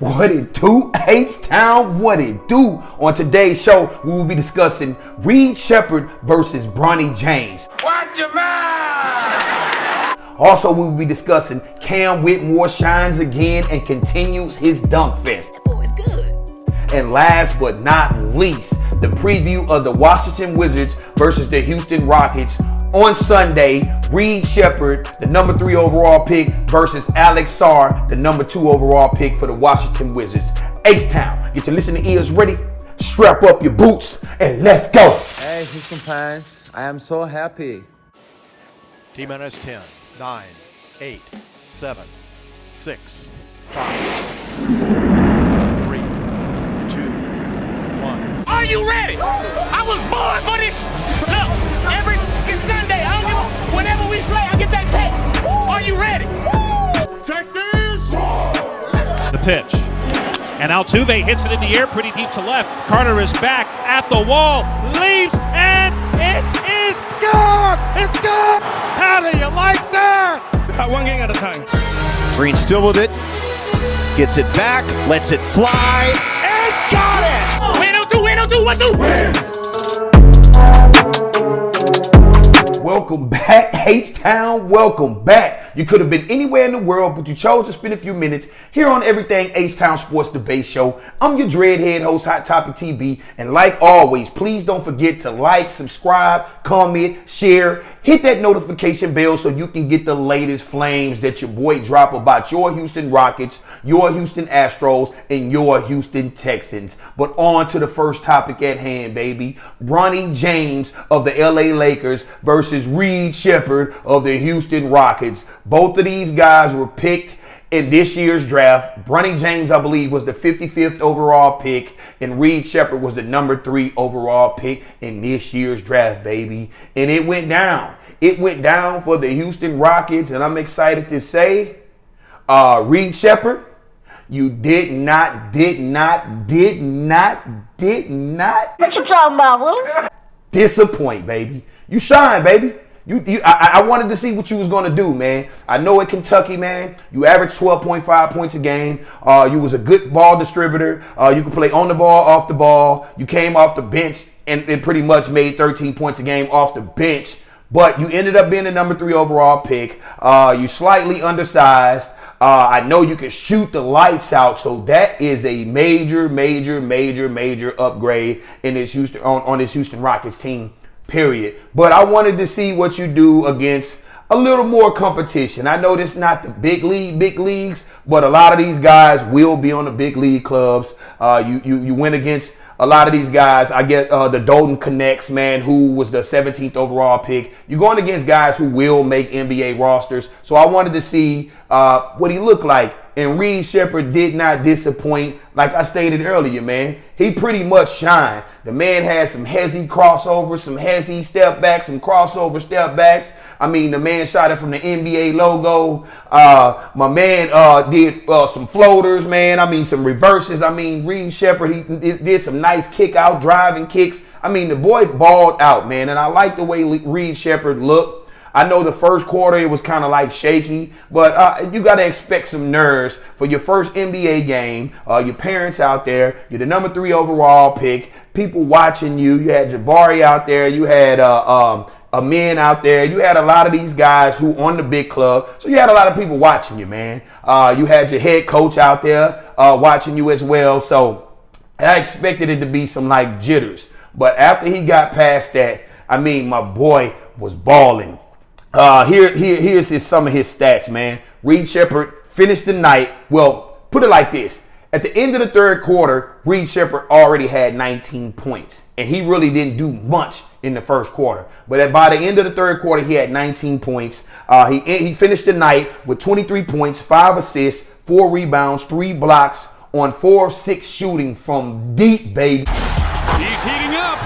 What it do? H-Town, what it do? On today's show, we will be discussing Reed Sheppard versus Bronny James. Watch your mouth! Also, we will be discussing Cam Whitmore shines again and continues his dunk fest. That boy is good. And last but not least, the preview of the Washington Wizards versus the Houston Rockets. On Sunday, Reed Sheppard, the number 3 overall pick, versus Alex Sarr, the number 2 overall pick for the Washington Wizards. H-Town, get your listening ears ready, strap up your boots, and let's go. Hey, Houston fans, I am so happy. T-minus 10, 9, 8, 7, 6, 5, 3, 2, 1. Are you ready? I was born for this. Look, every Sunday, whenever we play, I get that text. Are you ready? Texas! The pitch. And Altuve hits it in the air pretty deep to left. Carter is back at the wall, leaves, and it is gone! It's gone! How do you like that? One game at a time. Green still with it. Gets it back, lets it fly, and got it! Win on two, 1-2. Welcome back, H-Town, welcome back. You could have been anywhere in the world, but you chose to spend a few minutes here on Everything H-Town Sports Debate Show. I'm your dreadhead host, Hot Topic TB, and like always, please don't forget to like, subscribe, comment, share, hit that notification bell so you can get the latest flames that your boy drop about your Houston Rockets, your Houston Astros, and your Houston Texans. But on to the first topic at hand, baby. Bronny James of the LA Lakers versus Reed Sheppard of the Houston Rockets. Both of these guys were picked in this year's draft. Bronny James, I believe, was the 55th overall pick, and Reed Sheppard was the number 3 overall pick in this year's draft, baby. And it went down. It went down for the Houston Rockets, and I'm excited to say, Reed Sheppard, you did not. What you talking about, Willis? Disappoint, baby. You shine, baby. I wanted to see what you was going to do, man. I know at Kentucky, man, you averaged 12.5 points a game. You was a good ball distributor. You could play on the ball, off the ball. You came off the bench and pretty much made 13 points a game off the bench. But you ended up being the number 3 overall pick. You slightly undersized. I know you can shoot the lights out, so that is a major upgrade in this on this Houston Rockets team. Period. But I wanted to see what you do against a little more competition. I know this is not the big leagues, but a lot of these guys will be on the big league clubs. You went against a lot of these guys. I get the Dalton Connects, man, who was the 17th overall pick. You're going against guys who will make NBA rosters. So I wanted to see what he looked like. And Reed Sheppard did not disappoint. Like I stated earlier, man, he pretty much shined. The man had some hezzy crossovers, some hezzy step backs, some crossover step backs. I mean, the man shot it from the NBA logo. My man did some floaters, man. I mean, some reverses. I mean, Reed Sheppard, he did some nice kick out driving kicks. I mean, the boy balled out, man. And I like the way Reed Sheppard looked. I know the first quarter it was kind of like shaky, but you got to expect some nerves for your first NBA game. Your parents out there, you're the number 3 overall pick, people watching you. You had Jabari out there, you had Amin out there, you had a lot of these guys who on the big club, so you had a lot of people watching you, man. You had your head coach out there watching you as well, so I expected it to be some like jitters. But after he got past that, I mean, my boy was balling. Here's some of his stats, man. Reed Sheppard finished the night. Well, put it like this. At the end of the third quarter, Reed Sheppard already had 19 points. And he really didn't do much in the first quarter. But by the end of the third quarter, he had 19 points. He finished the night with 23 points, 5 assists, 4 rebounds, 3 blocks on 4 of 6 shooting from deep, baby. He's heating up.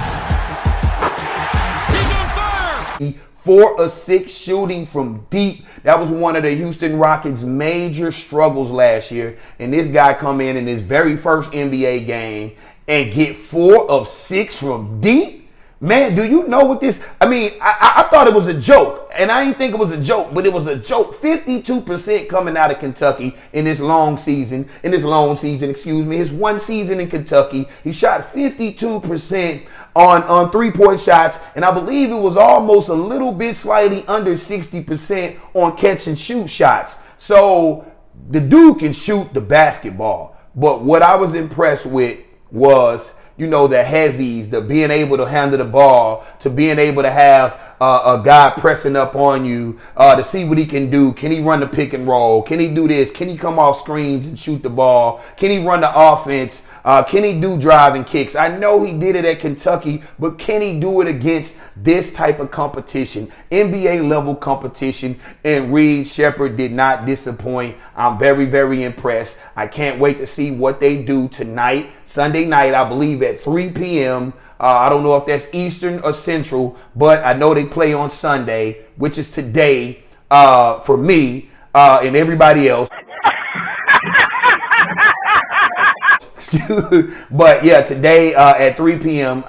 He's on fire. 4 of 6 shooting from deep. That was one of the Houston Rockets' major struggles last year. And this guy come in his very first NBA game and get 4 of 6 from deep. Man, do you know what this? I mean, I thought it was a joke, and I didn't think it was a joke, but it was a joke. 52% coming out of Kentucky in this long season. His one season in Kentucky, he shot 52% on 3-point shots, and I believe it was almost a little bit slightly under 60% on catch and shoot shots. So the dude can shoot the basketball. But what I was impressed with was, the hezzies, the being able to handle the ball, to being able to have a guy pressing up on you, to see what he can do. Can he run the pick and roll? Can he do this? Can he come off screens and shoot the ball? Can he run the offense? Can he do driving kicks? I know he did it at Kentucky, but can he do it against this type of competition, NBA level competition? And Reed Sheppard did not disappoint. I'm very, very impressed. I can't wait to see what they do tonight, Sunday night, I believe at 3 p.m. I don't know if that's Eastern or Central, but I know they play on Sunday, which is today for me and everybody else. But yeah, today at 3 p.m.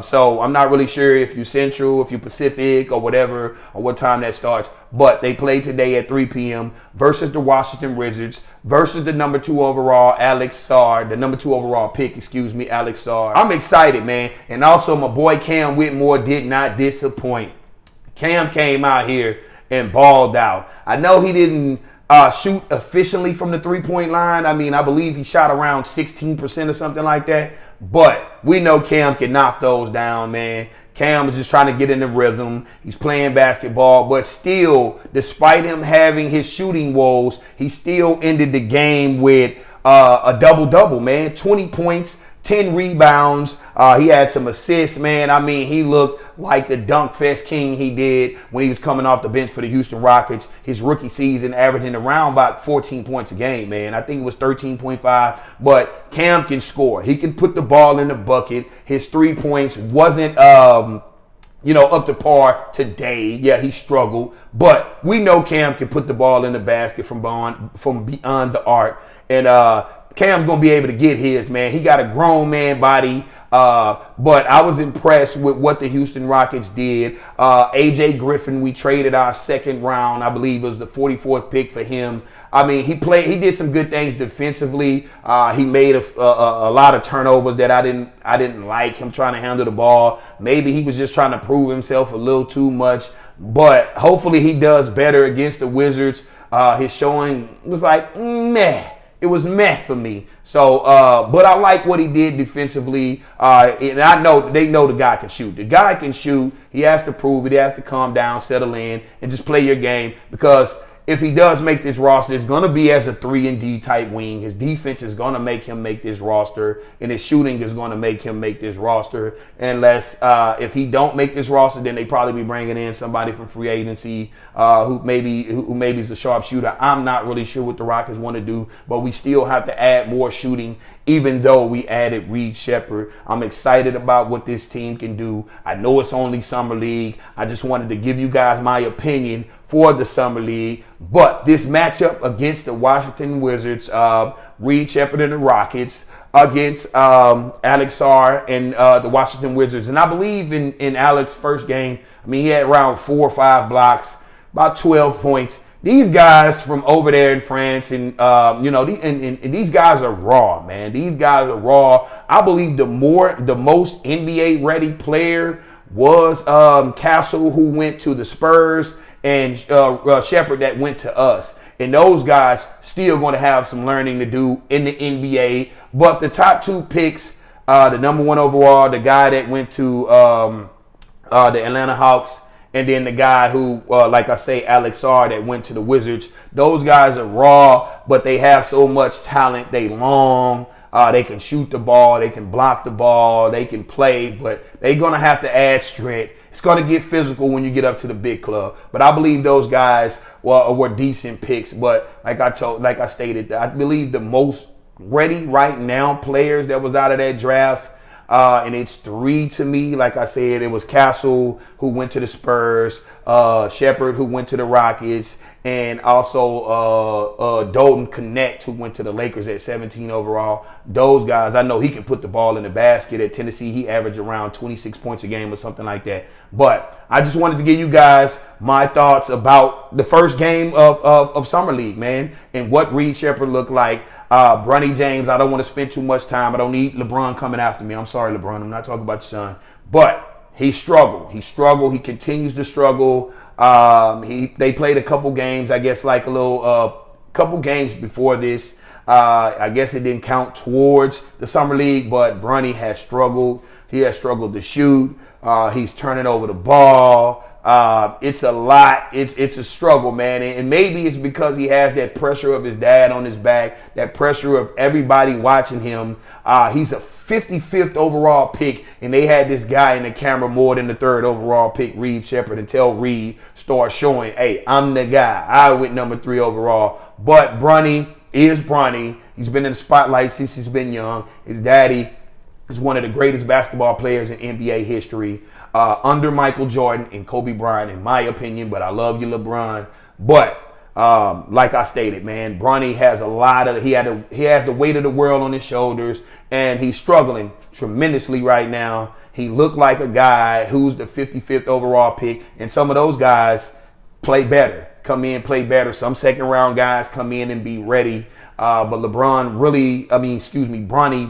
So I'm not really sure if you Central, if you Pacific, or whatever, or what time that starts. But they play today at 3 p.m. versus the Washington Wizards, versus the number 2 overall Alex Sarr, the number 2 overall pick, Alex Sarr. I'm excited, man. And also my boy Cam Whitmore did not disappoint. Cam came out here and balled out. I know he didn't shoot efficiently from the 3-point line. I mean, I believe he shot around 16% or something like that. But we know Cam can knock those down, man. Cam is just trying to get in the rhythm. He's playing basketball, but still, despite him having his shooting woes, he still ended the game with a double-double, man. 20 points, 10 rebounds. He had some assists, man. I mean, he looked like the dunk fest king he did when he was coming off the bench for the Houston Rockets. His rookie season, averaging around about 14 points a game, man. I think it was 13.5. But Cam can score. He can put the ball in the bucket. His 3 points wasn't up to par today. Yeah, he struggled. But we know Cam can put the ball in the basket from beyond the arc. And Cam's going to be able to get his, man. He got a grown man body. But I was impressed with what the Houston Rockets did. AJ Griffin, we traded our second round. I believe it was the 44th pick for him. I mean, he did some good things defensively. He made a lot of turnovers that I didn't like him trying to handle the ball. Maybe he was just trying to prove himself a little too much. But hopefully he does better against the Wizards. His showing was like, meh. It was meh for me. So, but I like what he did defensively. And I know they know the guy can shoot. The guy can shoot. He has to prove it. He has to calm down, settle in, and just play your game. Because if he does make this roster, it's going to be as a 3-and-D type wing. His defense is going to make him make this roster, and his shooting is going to make him make this roster. Unless if he don't make this roster, then they probably be bringing in somebody from free agency who maybe is a sharpshooter. I'm not really sure what the Rockets want to do, but we still have to add more shooting. Even though we added Reed Sheppard, I'm excited about what this team can do. I know it's only Summer League. I just wanted to give you guys my opinion for the Summer League. But this matchup against the Washington Wizards, Reed Sheppard and the Rockets, against Alex Sarr and the Washington Wizards. And I believe in Alex's first game, I mean, he had around 4 or 5 blocks, about 12 points. These guys from over there in France, and these guys are raw, man. These guys are raw. I believe the most NBA ready player was Castle, who went to the Spurs, and Sheppard that went to us. And those guys still going to have some learning to do in the NBA. But the top 2 picks, the number 1 overall, the guy that went to the Atlanta Hawks, and then the guy who, like I say, Alex Sarr, that went to the Wizards. Those guys are raw, but they have so much talent. They long. They can shoot the ball. They can block the ball. They can play, but they're going to have to add strength. It's going to get physical when you get up to the big club. But I believe those guys were decent picks. But like I stated, I believe the most ready right now players that was out of that draft, and it's 3 to me. Like I said, it was Castle, who went to the Spurs, Sheppard, who went to the Rockets, and also Dalton Connect, who went to the Lakers at 17 overall. Those guys, I know he can put the ball in the basket. At Tennessee, he averaged around 26 points a game or something like that. But I just wanted to give you guys my thoughts about the first game of Summer League, man, and what Reed Sheppard looked like. Bronny James, I don't want to spend too much time. I don't need LeBron coming after me. I'm sorry, LeBron. I'm not talking about your son. But he struggled. He struggled. He continues to struggle. They played a couple games, I guess, like a little couple games before this. I guess it didn't count towards the Summer League, but Bronny has struggled. He has struggled to shoot. He's turning over the ball. It's a lot. It's a struggle, man. And maybe it's because he has that pressure of his dad on his back, that pressure of everybody watching him. He's a 55th overall pick, and they had this guy in the camera more than the 3rd overall pick, Reed Sheppard, until Reed starts showing, hey, I'm the guy. I went number 3 overall. But Bronny is Bronny. He's been in the spotlight since he's been young. His daddy is one of the greatest basketball players in NBA history, under Michael Jordan and Kobe Bryant, in my opinion. But I love you, LeBron. But like I stated, man, Bronny has he has the weight of the world on his shoulders, and he's struggling tremendously right now. He looked like a guy who's the 55th overall pick, and some of those guys play better, come in, play better. Some second round guys come in and be ready. But Bronny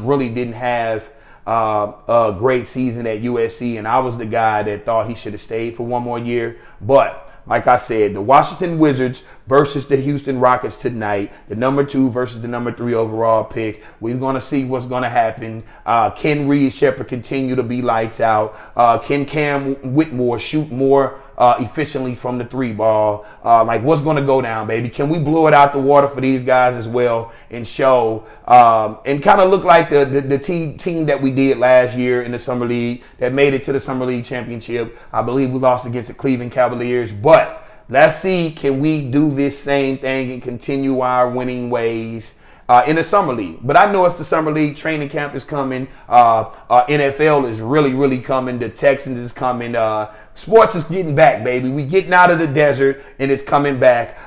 really didn't have a great season at USC, and I was the guy that thought he should have stayed for one more year. But like I said, the Washington Wizards versus the Houston Rockets tonight, the number 2 versus the number 3 overall pick. We're going to see what's going to happen. Can Reed Sheppard continue to be lights out? Can Cam Whitmore shoot more efficiently from the 3 ball? Like, what's going to go down, baby? Can we blow it out the water for these guys as well and show and kind of look like the team that we did last year in the Summer League that made it to the Summer League championship? I believe we lost against the Cleveland Cavaliers, but let's see, can we do this same thing and continue our winning ways in the Summer League? But I know it's the Summer League. Training camp is coming. NFL is really coming. The Texans is coming. Sports is getting back, baby. We getting out of the desert, and it's coming back.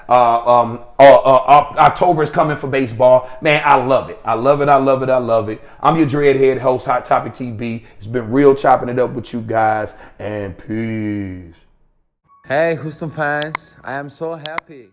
October is coming for baseball. Man, I love it. I love it. I love it. I love it. I'm your Dreadhead host, Hot Topic TV. It's been real chopping it up with you guys, and peace. Hey, Houston fans, I am so happy.